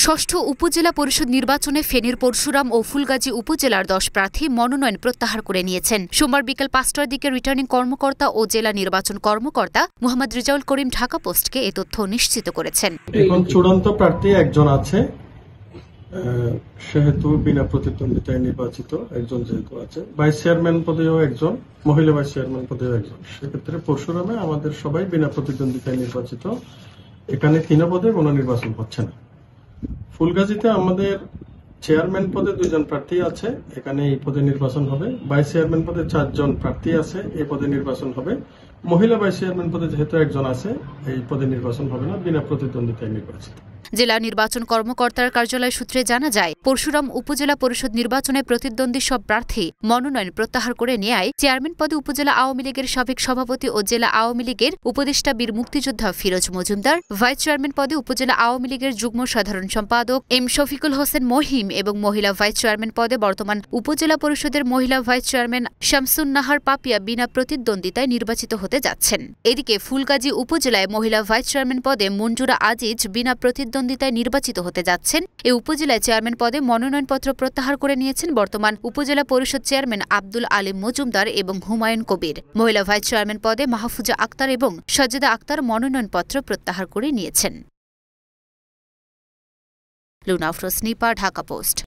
ষষ্ঠ উপজেলা পরিষদ নির্বাচনে ফেনীর পরশুরাম ও ফুলগাজী উপজেলার 10 প্রার্থী মনোনয়ন প্রত্যাহার করে নিয়েছেন। সোমবার বিকেল ৫টার দিকে রিটার্নিং কর্মকর্তা ও জেলা নির্বাচন কর্মকর্তা মোহাম্মদ রিজাউল করিম ঢাকা পোস্টকে এ তথ্য নিশ্চিত করেছেন। এখন চূড়ান্ত প্রার্থী একজন আছে, সেহেতু বিনা প্রতিদ্বন্দ্বিতায় নির্বাচিত একজন যেহেতু আছে, ভাইস চেয়ারম্যান পদেও একজন, মহিলা ভাইস চেয়ারম্যান পদেও একজন। সেক্ষেত্রে পরশুরামে আমাদের সবাই বিনা প্রতিদ্বন্দ্বিতায় নির্বাচিত। এখানে 3 পদে কোনো নির্বাচন হচ্ছে না। ফুলগাজীতে আমাদের চেয়ারম্যান পদে 2 জন প্রার্থী আছে, এখানে এই পদে নির্বাচন হবে। ভাইস চেয়ারম্যান পদে 4 জন প্রার্থী আছে, এই পদে নির্বাচন হবে। মহিলা ভাইস চেয়ারম্যান পদে যেহেতু একজন আছে, এই পদে নির্বাচন হবে না, বিনা প্রতিদ্বন্দ্বিতায় নির্বাচিত। জেলা নির্বাচন কর্মকর্তার কার্যালয় সূত্রে জানা যায়, পরশুরাম উপজেলা পরিষদ নির্বাচনে প্রতিদ্বন্দ্বী সব প্রার্থী মনোনয়ন প্রত্যাহার করে নেয় চেয়ারম্যান পদে উপজেলা আওয়ামী লীগের সাবেক সভাপতি ও জেলা আওয়ামী লীগের উপদেষ্টা বীর মুক্তিযোদ্ধা ফিরোজ মজুমদার, ভাইস চেয়ারম্যান পদে উপজেলা আওয়ামী লীগের যুগ্ম সাধারণ সম্পাদক এম শফিকুল হোসেন মহিম এবং মহিলা ভাইস চেয়ারম্যান পদে বর্তমান উপজেলা পরিষদের মহিলা ভাইস চেয়ারম্যান শামসুন নাহার পাপিয়া বিনা প্রতিদ্বন্দ্বিতায় নির্বাচিত হতে যাচ্ছেন। এদিকে ফুলগাজী উপজেলায় মহিলা ভাইস চেয়ারম্যান পদে মঞ্জুরা আজিজ বিনা প্রতিদ্বন্দ্বিতায় নির্বাচিত হতে যাচ্ছেন। এই উপজেলায় চেয়ারম্যান পদে মনোনয়নপত্র প্রত্যাহার করে নিয়েছেন বর্তমান উপজেলা পরিষদ চেয়ারম্যান আব্দুল আলিম মজুমদার এবং হুমায়ুন কবির। মহিলা ভাইস চেয়ারম্যান পদে মাহফুজা আক্তার এবং সাজেদা আক্তার মনোনয়নপত্র প্রত্যাহার করে নিয়েছেন। লুনা আফরোজ নিপা, ঢাকা পোস্ট।